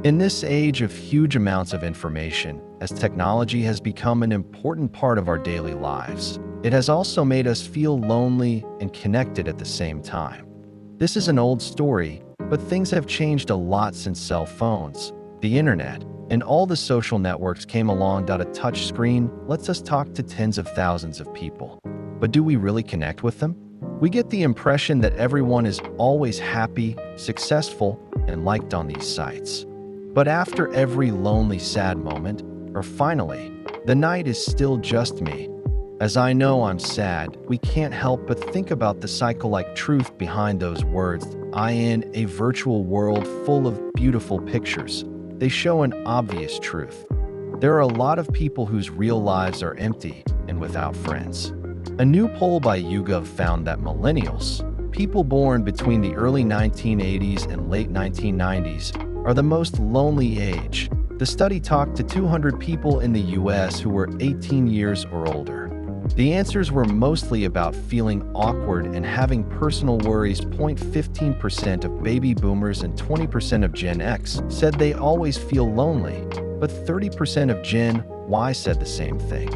In this age of huge amounts of information, as technology has become an important part of our daily lives, it has also made us feel lonely and connected at the same time. This is an old story, but things have changed a lot since cell phones, the internet, and all the social networks came along. A touch screen lets us talk to tens of thousands of people. But do we really connect with them? We get the impression that everyone is always happy, successful, and liked on these sites. But after every lonely, sad moment, or finally, the night is still just me. As I know I'm sad, we can't help but think about the psycho-like truth behind those words. I in a virtual world full of beautiful pictures. They show an obvious truth. There are a lot of people whose real lives are empty and without friends. A new poll by YouGov found that millennials, people born between the early 1980s and late 1990s, are the most lonely age. The study talked to 200 people in the US who were 18 years or older. The answers were mostly about feeling awkward and having personal worries. 15% of baby boomers and 20% of Gen X said they always feel lonely, but 30% of Gen Y said the same thing.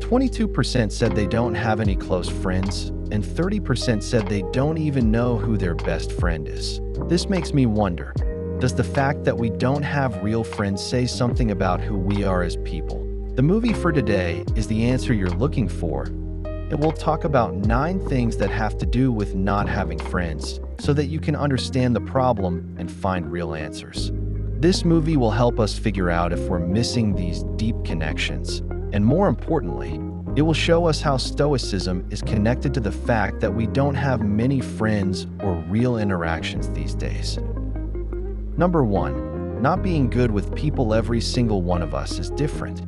22% said they don't have any close friends, and 30% said they don't even know who their best friend is. This makes me wonder, does the fact that we don't have real friends say something about who we are as people? The movie for today is the answer you're looking for. It will talk about 9 things that have to do with not having friends, so that you can understand the problem and find real answers. This movie will help us figure out if we're missing these deep connections, and more importantly, it will show us how Stoicism is connected to the fact that we don't have many friends or real interactions these days. Number 1, not being good with people. Every single one of us is different.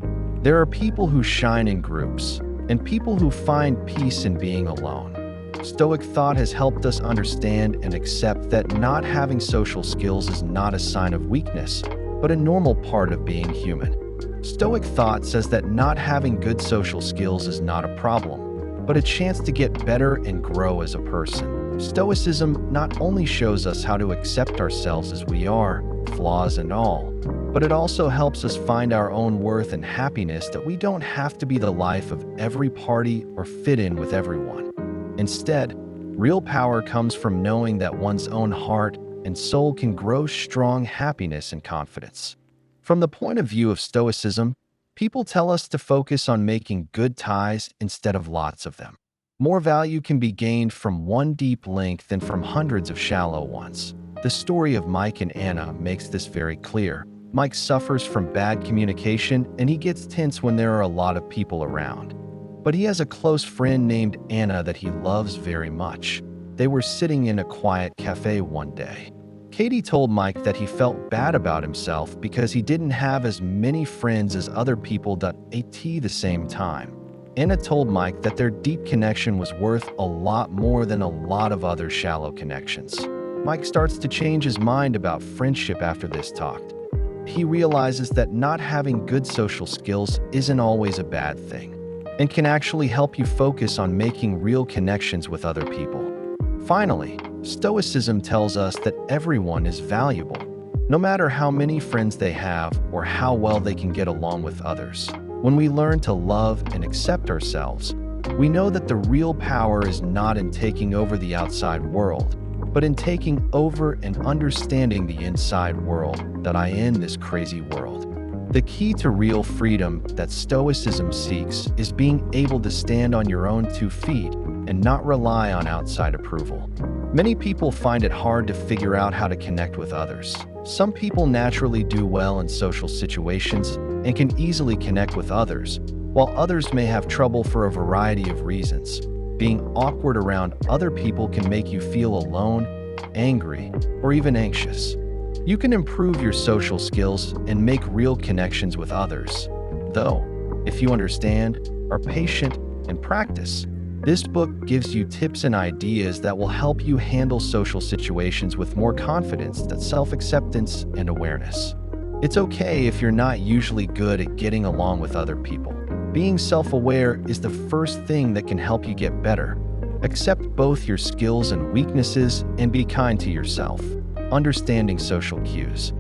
There are people who shine in groups, and people who find peace in being alone. Stoic thought has helped us understand and accept that not having social skills is not a sign of weakness, but a normal part of being human. Stoic thought says that not having good social skills is not a problem, but a chance to get better and grow as a person. Stoicism not only shows us how to accept ourselves as we are, flaws and all, but it also helps us find our own worth and happiness, that we don't have to be the life of every party or fit in with everyone. Instead, real power comes from knowing that one's own heart and soul can grow strong happiness and confidence. From the point of view of Stoicism, people tell us to focus on making good ties instead of lots of them. More value can be gained from one deep link than from hundreds of shallow ones. The story of Mike and Anna makes this very clear. Mike suffers from bad communication and he gets tense when there are a lot of people around. But he has a close friend named Anna that he loves very much. They were sitting in a quiet cafe one day. Katie told Mike that he felt bad about himself because he didn't have as many friends as other people at the same time. Anna told Mike that their deep connection was worth a lot more than a lot of other shallow connections. Mike starts to change his mind about friendship after this talk. He realizes that not having good social skills isn't always a bad thing, and can actually help you focus on making real connections with other people. Finally, Stoicism tells us that everyone is valuable, no matter how many friends they have or how well they can get along with others. When we learn to love and accept ourselves, we know that the real power is not in taking over the outside world, but in taking over and understanding the inside world, that I in this crazy world. The key to real freedom that Stoicism seeks is being able to stand on your own 2 feet and not rely on outside approval. Many people find it hard to figure out how to connect with others. Some people naturally do well in social situations and can easily connect with others, while others may have trouble for a variety of reasons. Being awkward around other people can make you feel alone, angry, or even anxious. You can improve your social skills and make real connections with others, though, if you understand, are patient, and practice. This book gives you tips and ideas that will help you handle social situations with more confidence, that self-acceptance and awareness. It's okay if you're not usually good at getting along with other people. Being self-aware is the first thing that can help you get better. Accept both your skills and weaknesses and be kind to yourself. Understanding social cues.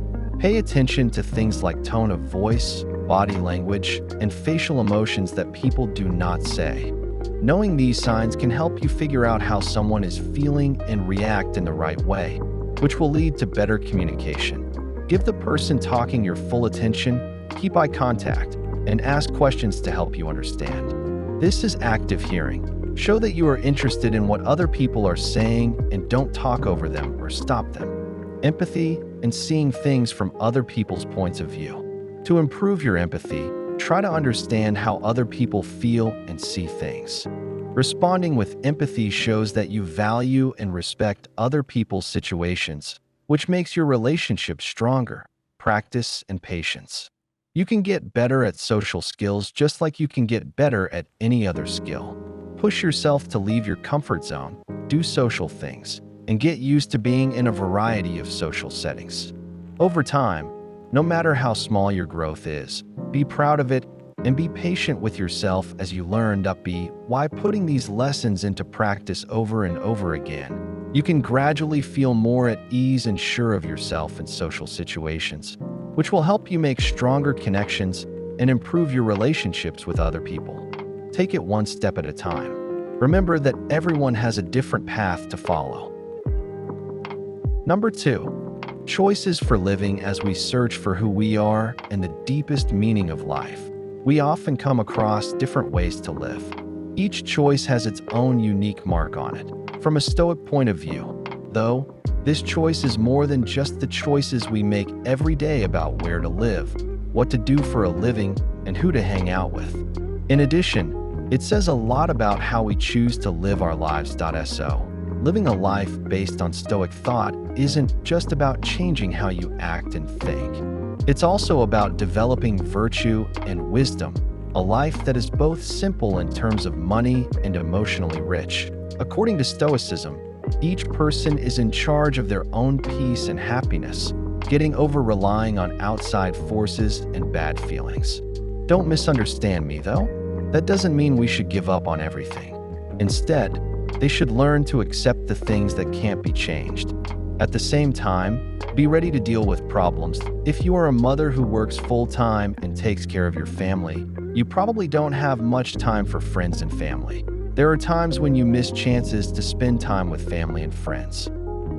Pay attention to things like tone of voice, body language, and facial emotions that people do not say. Knowing these signs can help you figure out how someone is feeling and react in the right way, which will lead to better communication. Give the person talking your full attention, keep eye contact, and ask questions to help you understand. This is active hearing. Show that you are interested in what other people are saying and don't talk over them or stop them. Empathy and seeing things from other people's points of view. To improve your empathy, try to understand how other people feel and see things. Responding with empathy shows that you value and respect other people's situations, which makes your relationship stronger. Practice and patience. You can get better at social skills just like you can get better at any other skill. Push yourself to leave your comfort zone, do social things, and get used to being in a variety of social settings. Over time, no matter how small your growth is, be proud of it and be patient with yourself as you learn why putting these lessons into practice over and over again. You can gradually feel more at ease and sure of yourself in social situations, which will help you make stronger connections and improve your relationships with other people. Take it one step at a time. Remember that everyone has a different path to follow. Number 2. Choices for living. As we search for who we are and the deepest meaning of life, we often come across different ways to live. Each choice has its own unique mark on it. From a Stoic point of view, though, this choice is more than just the choices we make every day about where to live, what to do for a living, and who to hang out with. In addition, it says a lot about how we choose to live our lives. So, living a life based on Stoic thought isn't just about changing how you act and think. It's also about developing virtue and wisdom, a life that is both simple in terms of money and emotionally rich. According to Stoicism, each person is in charge of their own peace and happiness, getting over relying on outside forces and bad feelings. Don't misunderstand me, though. That doesn't mean we should give up on everything. Instead, they should learn to accept the things that can't be changed. At the same time, be ready to deal with problems. If you are a mother who works full-time and takes care of your family, you probably don't have much time for friends and family. There are times when you miss chances to spend time with family and friends.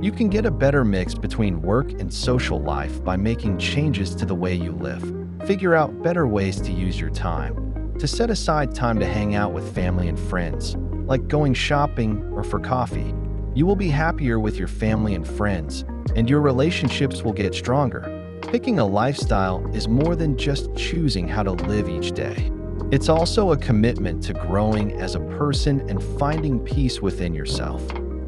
You can get a better mix between work and social life by making changes to the way you live. Figure out better ways to use your time. To set aside time to hang out with family and friends, like going shopping or for coffee. You will be happier with your family and friends, and your relationships will get stronger. Picking a lifestyle is more than just choosing how to live each day. It's also a commitment to growing as a person and finding peace within yourself.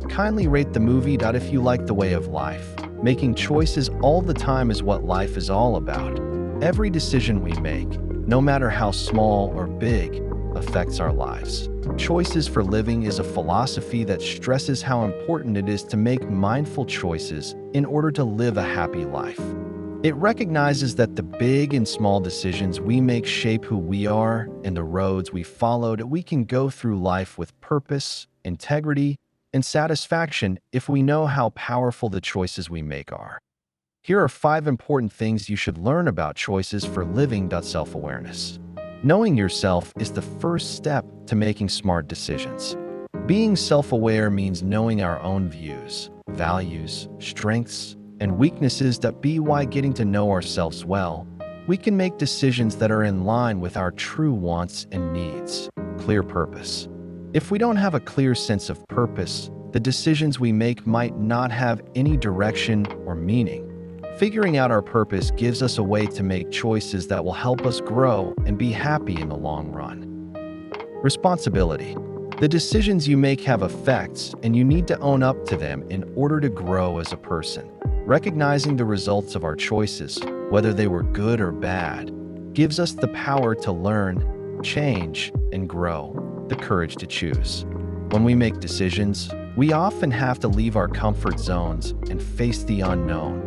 Kindly rate the movie. If you like the way of life, making choices all the time is what life is all about. Every decision we make, no matter how small or big, affects our lives. Choices for living is a philosophy that stresses how important it is to make mindful choices in order to live a happy life. It recognizes that the big and small decisions we make shape who we are and the roads we follow, that we can go through life with purpose, integrity, and satisfaction if we know how powerful the choices we make are. Here are 5 important things you should learn about choices for living. Self-awareness. Knowing yourself is the first step to making smart decisions. Being self-aware means knowing our own views, values, strengths, and weaknesses. By getting to know ourselves well, we can make decisions that are in line with our true wants and needs. Clear purpose. If we don't have a clear sense of purpose, the decisions we make might not have any direction or meaning. Figuring out our purpose gives us a way to make choices that will help us grow and be happy in the long run. Responsibility. The decisions you make have effects, and you need to own up to them in order to grow as a person. Recognizing the results of our choices, whether they were good or bad, gives us the power to learn, change, and grow. The courage to choose. When we make decisions, we often have to leave our comfort zones and face the unknown.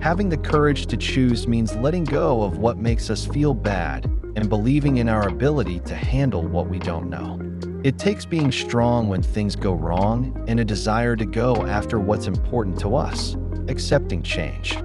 Having the courage to choose means letting go of what makes us feel bad and believing in our ability to handle what we don't know. It takes being strong when things go wrong and a desire to go after what's important to us. Accepting change.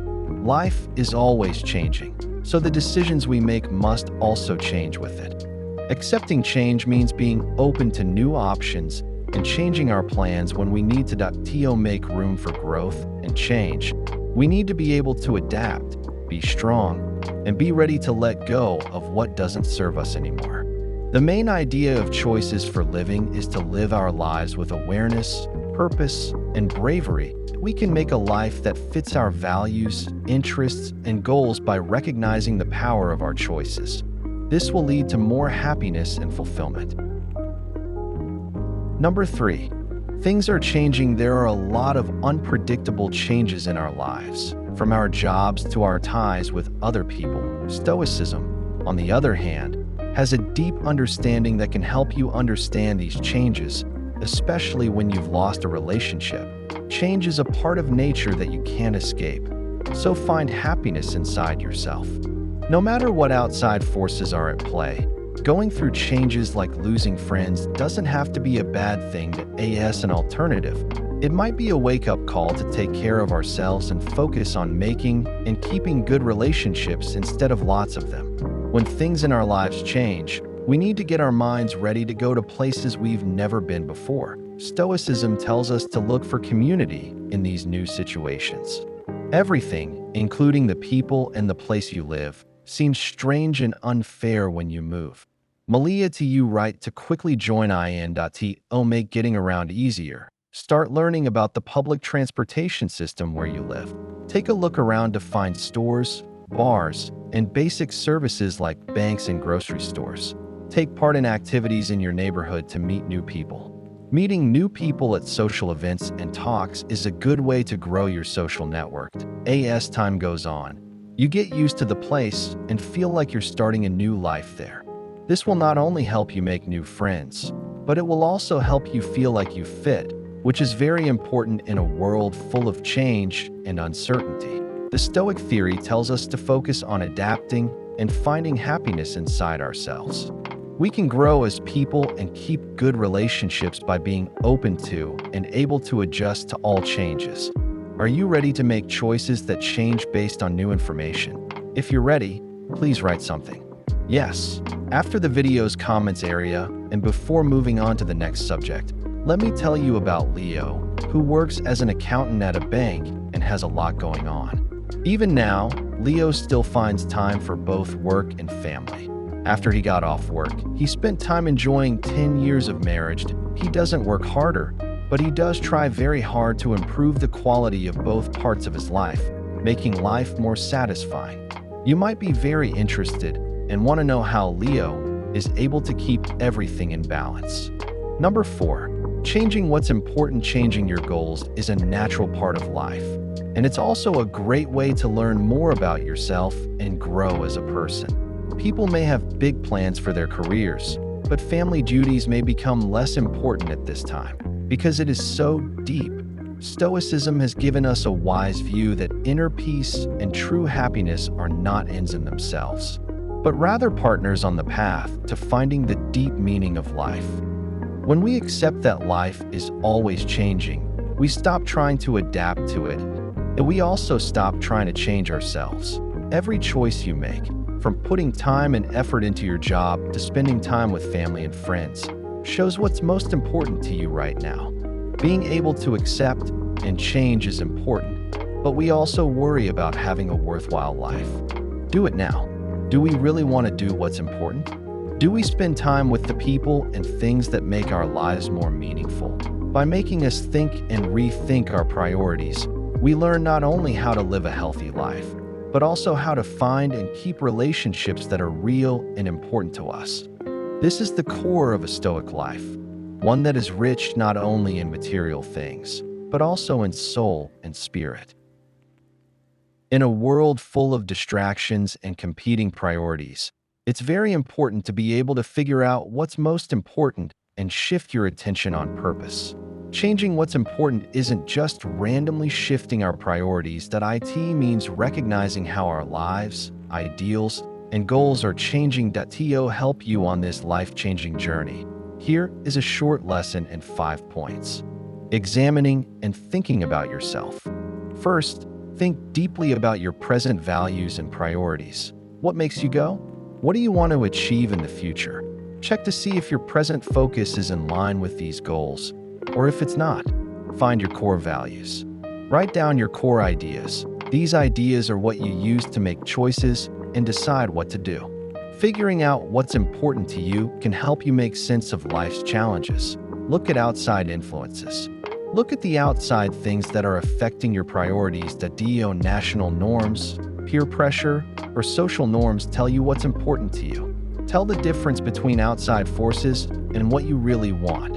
Life is always changing, so the decisions we make must also change with it. Accepting change means being open to new options and changing our plans when we need to make room for growth and change. We need to be able to adapt, be strong, and be ready to let go of what doesn't serve us anymore. The main idea of choices for living is to live our lives with awareness, purpose, and bravery. We can make a life that fits our values, interests, and goals by recognizing the power of our choices. This will lead to more happiness and fulfillment. Number 3. Things are changing. There are a lot of unpredictable changes in our lives, from our jobs to our ties with other people. Stoicism, on the other hand, has a deep understanding that can help you understand these changes, especially when you've lost a relationship. Change is a part of nature that you can't escape, so find happiness inside yourself. No matter what outside forces are at play, going through changes like losing friends doesn't have to be a bad thing. As an alternative, it might be a wake-up call to take care of ourselves and focus on making and keeping good relationships instead of lots of them. When things in our lives change, we need to get our minds ready to go to places we've never been before. Stoicism tells us to look for community in these new situations. Everything, including the people and the place you live, seems strange and unfair when you move. Malia to you right to quickly join in.to make getting around easier. Start learning about the public transportation system where you live. Take a look around to find stores, bars, and basic services like banks and grocery stores. Take part in activities in your neighborhood to meet new people. Meeting new people at social events and talks is a good way to grow your social network. As time goes on, you get used to the place and feel like you're starting a new life there. This will not only help you make new friends, but it will also help you feel like you fit, which is very important in a world full of change and uncertainty. The Stoic theory tells us to focus on adapting and finding happiness inside ourselves. We can grow as people and keep good relationships by being open to and able to adjust to all changes. Are you ready to make choices that change based on new information? If you're ready, please write something. Yes. After the video's comments area, and before moving on to the next subject, let me tell you about Leo, who works as an accountant at a bank and has a lot going on. Even now, Leo still finds time for both work and family. After he got off work, he spent time enjoying 10 years of marriage. He doesn't work harder, but he does try very hard to improve the quality of both parts of his life, making life more satisfying. You might be very interested and want to know how Leo is able to keep everything in balance. Number 4, changing what's important. Changing your goals is a natural part of life, and it's also a great way to learn more about yourself and grow as a person. People may have big plans for their careers, but family duties may become less important at this time because it is so deep. Stoicism has given us a wise view that inner peace and true happiness are not ends in themselves, but rather partners on the path to finding the deep meaning of life. When we accept that life is always changing, we stop trying to adapt to it, and we also stop trying to change ourselves. Every choice you make, from putting time and effort into your job to spending time with family and friends, shows what's most important to you right now. Being able to accept and change is important, but we also worry about having a worthwhile life. Do it now. Do we really want to do what's important? Do we spend time with the people and things that make our lives more meaningful? By making us think and rethink our priorities, we learn not only how to live a healthy life, but also how to find and keep relationships that are real and important to us. This is the core of a Stoic life, one that is rich not only in material things, but also in soul and spirit. In a world full of distractions and competing priorities, it's very important to be able to figure out what's most important and shift your attention on purpose. Changing what's important isn't just randomly shifting our priorities. It means recognizing how our lives, ideals, and goals are changing. To help you on this life-changing journey, here is a short lesson in 5 points. Examining and thinking about yourself. First, Think deeply about your present values and priorities. What makes you go? What do you want to achieve in the future? Check to see if your present focus is in line with these goals, or if it's not. Find your core values. Write down your core ideas. These ideas are what you use to make choices and decide what to do. Figuring out what's important to you can help you make sense of life's challenges. Look at outside influences. Look at the outside things that are affecting your priorities. National norms, peer pressure, or social norms tell you what's important to you. Tell the difference between outside forces and what you really want.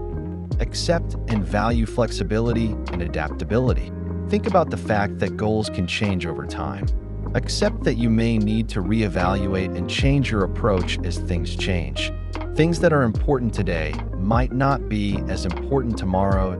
Accept and value flexibility and adaptability. Think about the fact that goals can change over time. Accept that you may need to reevaluate and change your approach as things change. Things that are important today might not be as important tomorrow.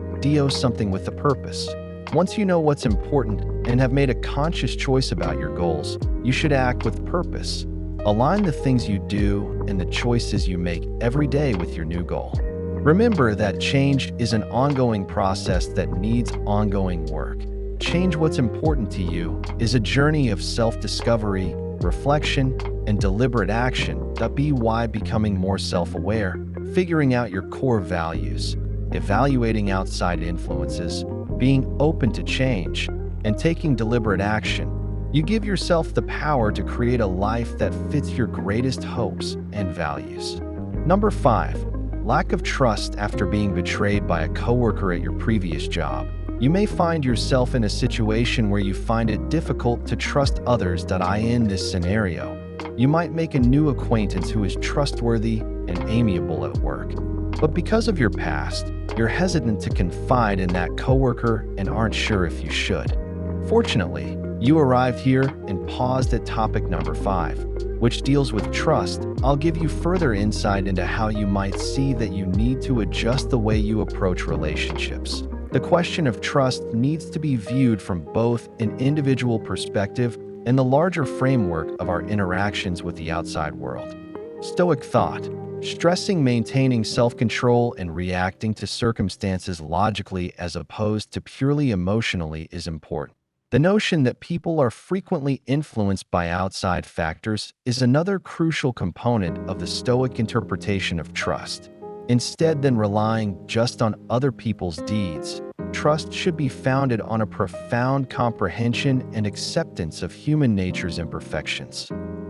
Something with a purpose. Once you know what's important and have made a conscious choice about your goals, you should act with purpose. Align the things you do and the choices you make every day with your new goal. Remember that change is an ongoing process that needs ongoing work. Change what's important to you is a journey of self-discovery, reflection, and deliberate action. Becoming more self-aware, figuring out your core values, evaluating outside influences, being open to change, and taking deliberate action. You give yourself the power to create a life that fits your greatest hopes and values. Number 5, lack of trust after being betrayed by a coworker at your previous job. You may find yourself in a situation where you find it difficult to trust others. In this scenario, you might make a new acquaintance who is trustworthy and amiable at work. But because of your past, you're hesitant to confide in that coworker and aren't sure if you should. Fortunately, you arrived here and paused at topic number 5, which deals with trust. I'll give you further insight into how you might see that you need to adjust the way you approach relationships. The question of trust needs to be viewed from both an individual perspective and the larger framework of our interactions with the outside world. Stoic thought. Stressing maintaining self-control and reacting to circumstances logically as opposed to purely emotionally is important. The notion that people are frequently influenced by outside factors is another crucial component of the Stoic interpretation of trust. Instead than relying just on other people's deeds, trust should be founded on a profound comprehension and acceptance of human nature's imperfections.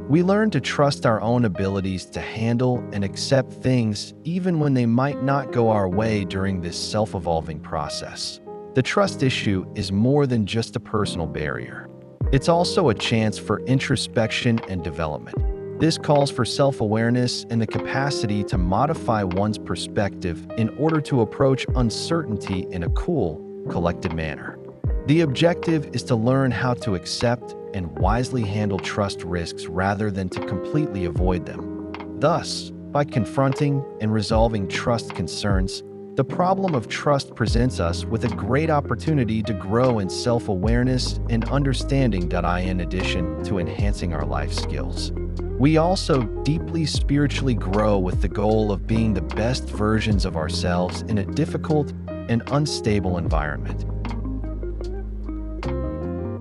We learn to trust our own abilities to handle and accept things even when they might not go our way during this self-evolving process. The trust issue is more than just a personal barrier. It's also a chance for introspection and development. This calls for self-awareness and the capacity to modify one's perspective in order to approach uncertainty in a cool, collected manner. The objective is to learn how to accept and wisely handle trust risks rather than to completely avoid them. Thus, by confronting and resolving trust concerns, the problem of trust presents us with a great opportunity to grow in self-awareness and understanding. In addition to enhancing our life skills, we also deeply spiritually grow with the goal of being the best versions of ourselves in a difficult and unstable environment.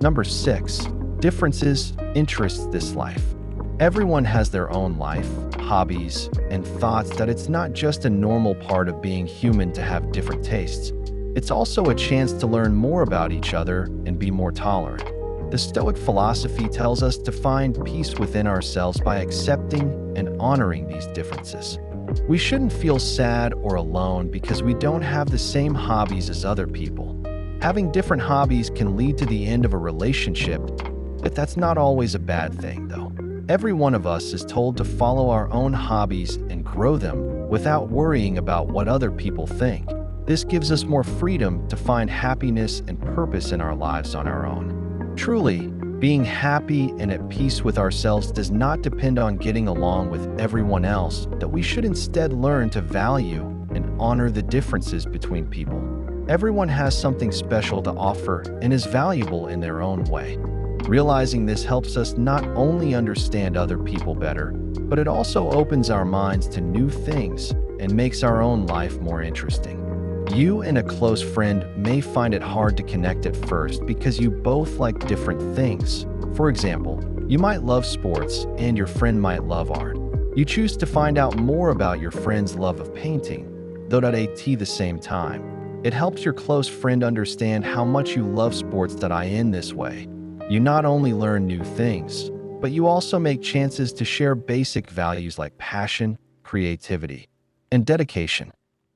Number 6. Differences, interests this life. Everyone has their own life, hobbies, and thoughts. It's not just a normal part of being human to have different tastes. It's also a chance to learn more about each other and be more tolerant. The Stoic philosophy tells us to find peace within ourselves by accepting and honoring these differences. We shouldn't feel sad or alone because we don't have the same hobbies as other people. Having different hobbies can lead to the end of a relationship, but that's not always a bad thing, though. Every one of us is told to follow our own hobbies and grow them without worrying about what other people think. This gives us more freedom to find happiness and purpose in our lives on our own. Truly, being happy and at peace with ourselves does not depend on getting along with everyone else, that we should instead learn to value and honor the differences between people. Everyone has something special to offer and is valuable in their own way. Realizing this helps us not only understand other people better, but it also opens our minds to new things and makes our own life more interesting. You and a close friend may find it hard to connect at first because you both like different things. For example, you might love sports and your friend might love art. You choose to find out more about your friend's love of painting, though at the same time. It helps your close friend understand how much you love sports in this way. You not only learn new things, but you also make chances to share basic values like passion, creativity, and dedication.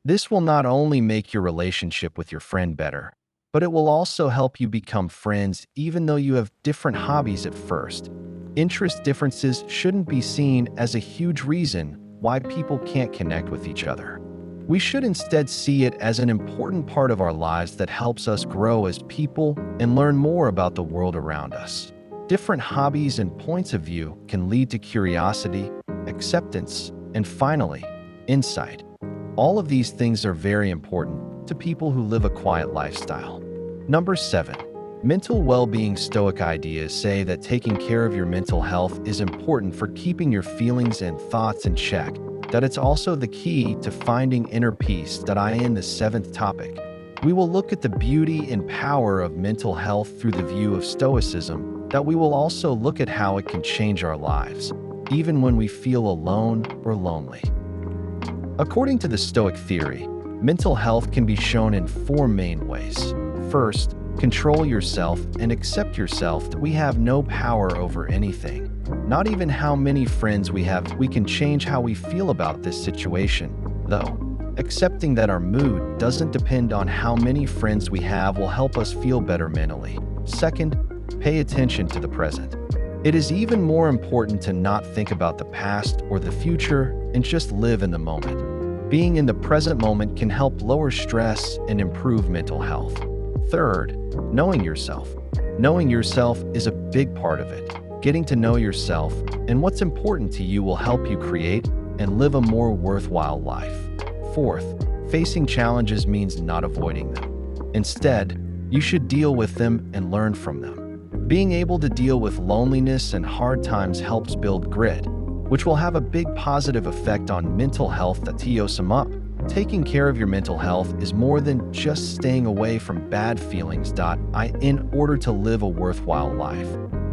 This will not only make your relationship with your friend better, but it will also help you become friends even though you have different hobbies at first. Interest differences shouldn't be seen as a huge reason why people can't connect with each other. We should instead see it as an important part of our lives that helps us grow as people and learn more about the world around us. Different hobbies and points of view can lead to curiosity, acceptance, and finally, insight. All of these things are very important to people who live a quiet lifestyle. Number 7. Mental well-being. Stoic ideas say that taking care of your mental health is important for keeping your feelings and thoughts in check, that it's also the key to finding inner peace. In the 7th topic, we will look at the beauty and power of mental health through the view of Stoicism, that we will also look at how it can change our lives, even when we feel alone or lonely. According to the Stoic theory, mental health can be shown in 4 main ways. First, control yourself and accept yourself that we have no power over anything. Not even how many friends we have. We can change how we feel about this situation, though. Accepting that our mood doesn't depend on how many friends we have will help us feel better mentally. Second, pay attention to the present. It is even more important to not think about the past or the future and just live in the moment. Being in the present moment can help lower stress and improve mental health. Third, knowing yourself. Knowing yourself is a big part of it. Getting to know yourself and what's important to you will help you create and live a more worthwhile life. Fourth, facing challenges means not avoiding them. Instead, you should deal with them and learn from them. Being able to deal with loneliness and hard times helps build grit, which will have a big positive effect on mental health. To sum up, taking care of your mental health is more than just staying away from bad feelings. In order to live a worthwhile life.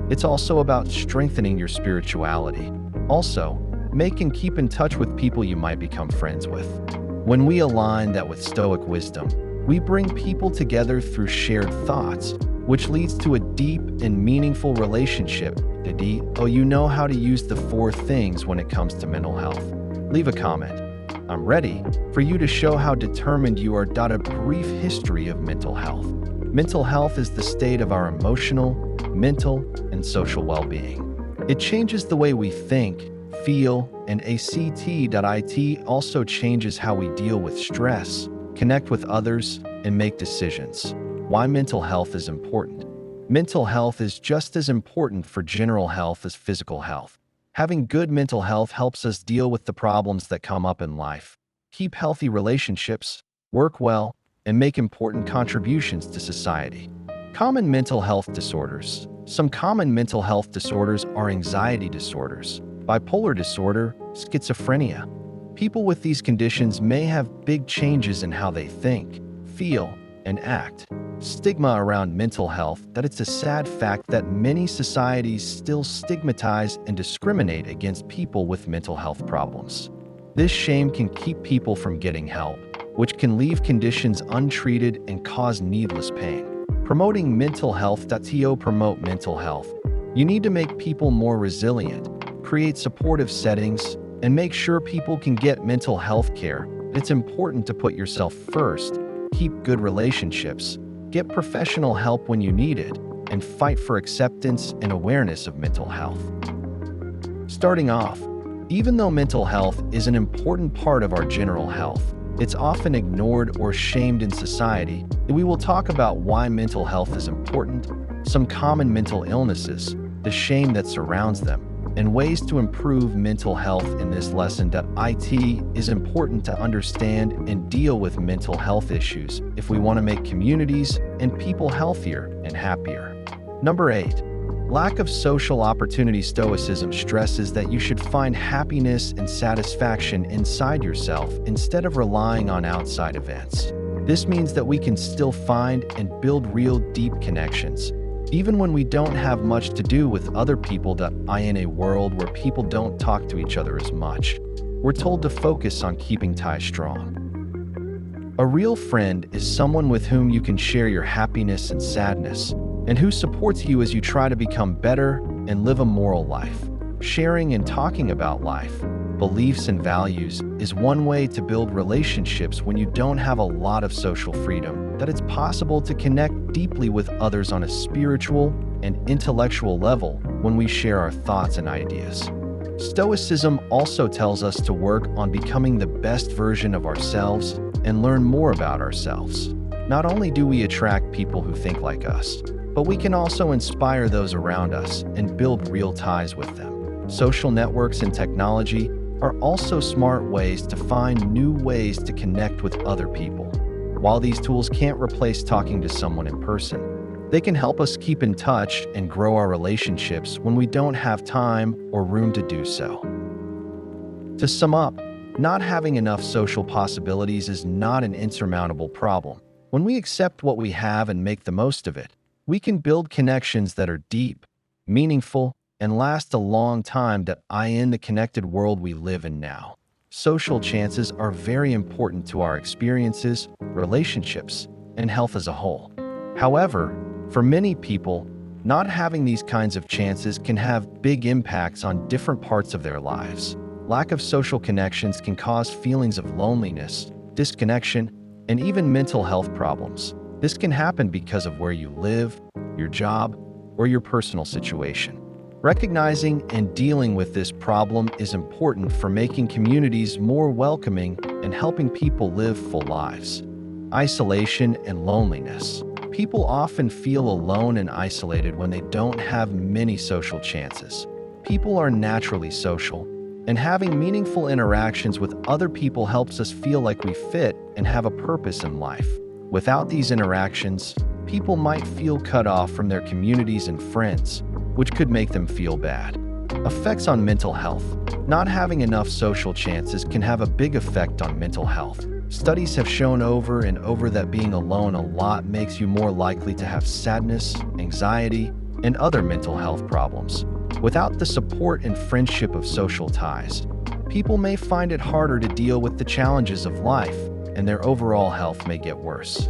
It's also about strengthening your spirituality. Also, make and keep in touch with people you might become friends with. When we align that with Stoic wisdom, we bring people together through shared thoughts, which leads to a deep and meaningful relationship. You know how to use the 4 things when it comes to mental health. Leave a comment. I'm ready for you to show how determined you are. A brief history of mental health. Mental health is the state of our emotional, mental, and social well-being. It changes the way we think, feel, and it also changes how we deal with stress, connect with others, and make decisions. Why mental health is important. Mental health is just as important for general health as physical health. Having good mental health helps us deal with the problems that come up in life, keep healthy relationships, work well, and make important contributions to society. Common mental health disorders. Some common mental health disorders are anxiety disorders, bipolar disorder, schizophrenia. People with these conditions may have big changes in how they think, feel, and act. Stigma around mental health. It's a sad fact that many societies still stigmatize and discriminate against people with mental health problems. This shame can keep people from getting help, which can leave conditions untreated and cause needless pain. Promoting mental health. Promote mental health. You need to make people more resilient, create supportive settings, and make sure people can get mental health care. It's important to put yourself first, keep good relationships, get professional help when you need it, and fight for acceptance and awareness of mental health. Starting off, even though mental health is an important part of our general health, it's often ignored or shamed in society. We will talk about why mental health is important, some common mental illnesses, the shame that surrounds them, and ways to improve mental health in this lesson. It is important to understand and deal with mental health issues if we want to make communities and people healthier and happier. Number 8. Lack of social opportunity. Stoicism stresses that you should find happiness and satisfaction inside yourself instead of relying on outside events. This means that we can still find and build real deep connections, even when we don't have much to do with other people. In a world where people don't talk to each other as much, we're told to focus on keeping ties strong. A real friend is someone with whom you can share your happiness and sadness, and who supports you as you try to become better and live a moral life. Sharing and talking about life, beliefs, and values is one way to build relationships when you don't have a lot of social freedom. That it's possible to connect deeply with others on a spiritual and intellectual level when we share our thoughts and ideas. Stoicism also tells us to work on becoming the best version of ourselves and learn more about ourselves. Not only do we attract people who think like us, but we can also inspire those around us and build real ties with them. Social networks and technology are also smart ways to find new ways to connect with other people. While these tools can't replace talking to someone in person, they can help us keep in touch and grow our relationships when we don't have time or room to do so. To sum up, not having enough social possibilities is not an insurmountable problem. When we accept what we have and make the most of it, we can build connections that are deep, meaningful, and last a long time. In the connected world we live in now, social chances are very important to our experiences, relationships, and health as a whole. However, for many people, not having these kinds of chances can have big impacts on different parts of their lives. Lack of social connections can cause feelings of loneliness, disconnection, and even mental health problems. This can happen because of where you live, your job, or your personal situation. Recognizing and dealing with this problem is important for making communities more welcoming and helping people live full lives. Isolation and loneliness. People often feel alone and isolated when they don't have many social chances. People are naturally social, and having meaningful interactions with other people helps us feel like we fit and have a purpose in life. Without these interactions, people might feel cut off from their communities and friends, which could make them feel bad. Effects on mental health. Not having enough social chances can have a big effect on mental health. Studies have shown over and over that being alone a lot makes you more likely to have sadness, anxiety, and other mental health problems. Without the support and friendship of social ties, people may find it harder to deal with the challenges of life, and their overall health may get worse.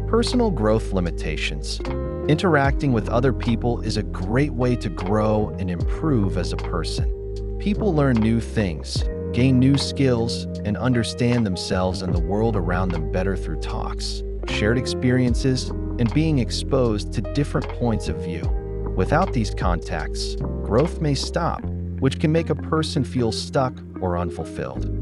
Personal growth limitations. Interacting with other people is a great way to grow and improve as a person. People learn new things, gain new skills, and understand themselves and the world around them better through talks, shared experiences, and being exposed to different points of view. Without these contacts, growth may stop, which can make a person feel stuck or unfulfilled.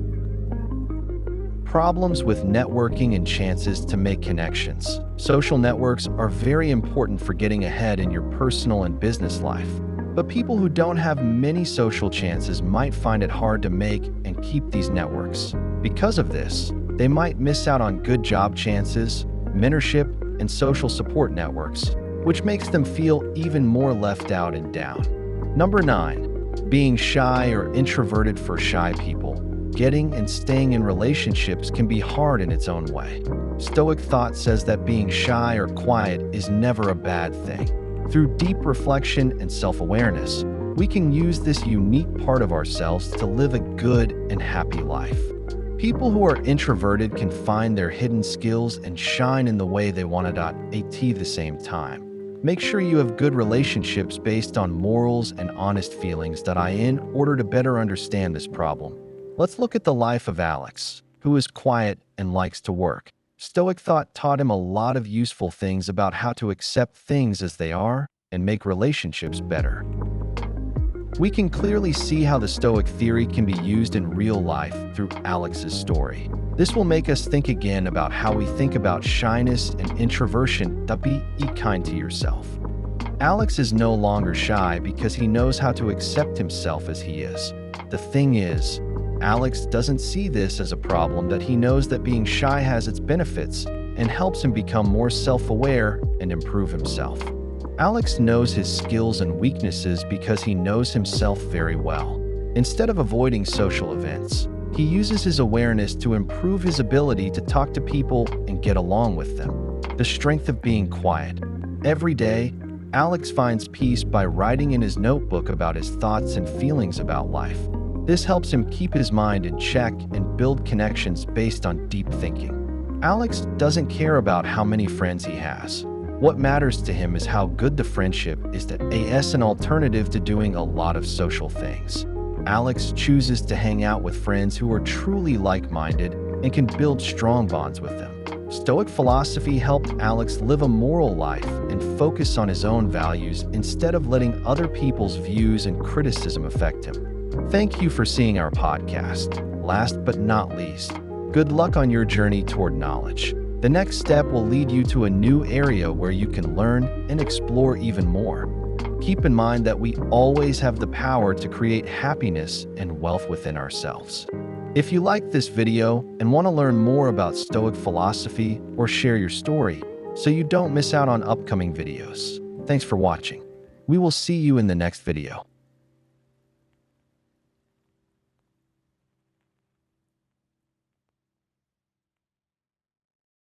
Problems with networking and chances to make connections. Social networks are very important for getting ahead in your personal and business life, but people who don't have many social chances might find it hard to make and keep these networks. Because of this, they might miss out on good job chances, mentorship, and social support networks, which makes them feel even more left out and down. Number 9, being shy or introverted. For shy people, getting and staying in relationships can be hard in its own way. Stoic thought says that being shy or quiet is never a bad thing. Through deep reflection and self-awareness, we can use this unique part of ourselves to live a good and happy life. People who are introverted can find their hidden skills and shine in the way they want to. At the same time, make sure you have good relationships based on morals and honest feelings. In order to better understand this problem, let's look at the life of Alex, who is quiet and likes to work. Stoic thought taught him a lot of useful things about how to accept things as they are and make relationships better. We can clearly see how the Stoic theory can be used in real life through Alex's story. This will make us think again about how we think about shyness and introversion. Be kind to yourself. Alex is no longer shy because he knows how to accept himself as he is. The thing is, Alex doesn't see this as a problem. That he knows that being shy has its benefits and helps him become more self-aware and improve himself. Alex knows his skills and weaknesses because he knows himself very well. Instead of avoiding social events, He uses his awareness to improve his ability to talk to people and get along with them. The strength of being quiet. Every day, Alex finds peace by writing in his notebook about his thoughts and feelings about life. This helps him keep his mind in check and build connections based on deep thinking. Alex doesn't care about how many friends he has. What matters to him is how good the friendship is that as an alternative to doing a lot of social things. Alex chooses to hang out with friends who are truly like-minded and can build strong bonds with them. Stoic philosophy helped Alex live a moral life and focus on his own values instead of letting other people's views and criticism affect him. Thank you for seeing our podcast. Last but not least, good luck on your journey toward knowledge. The next step will lead you to a new area where you can learn and explore even more. Keep in mind that we always have the power to create happiness and wealth within ourselves. If you like this video and want to learn more about Stoic philosophy or share your story so you don't miss out on upcoming videos, thanks for watching. We will see you in the next video.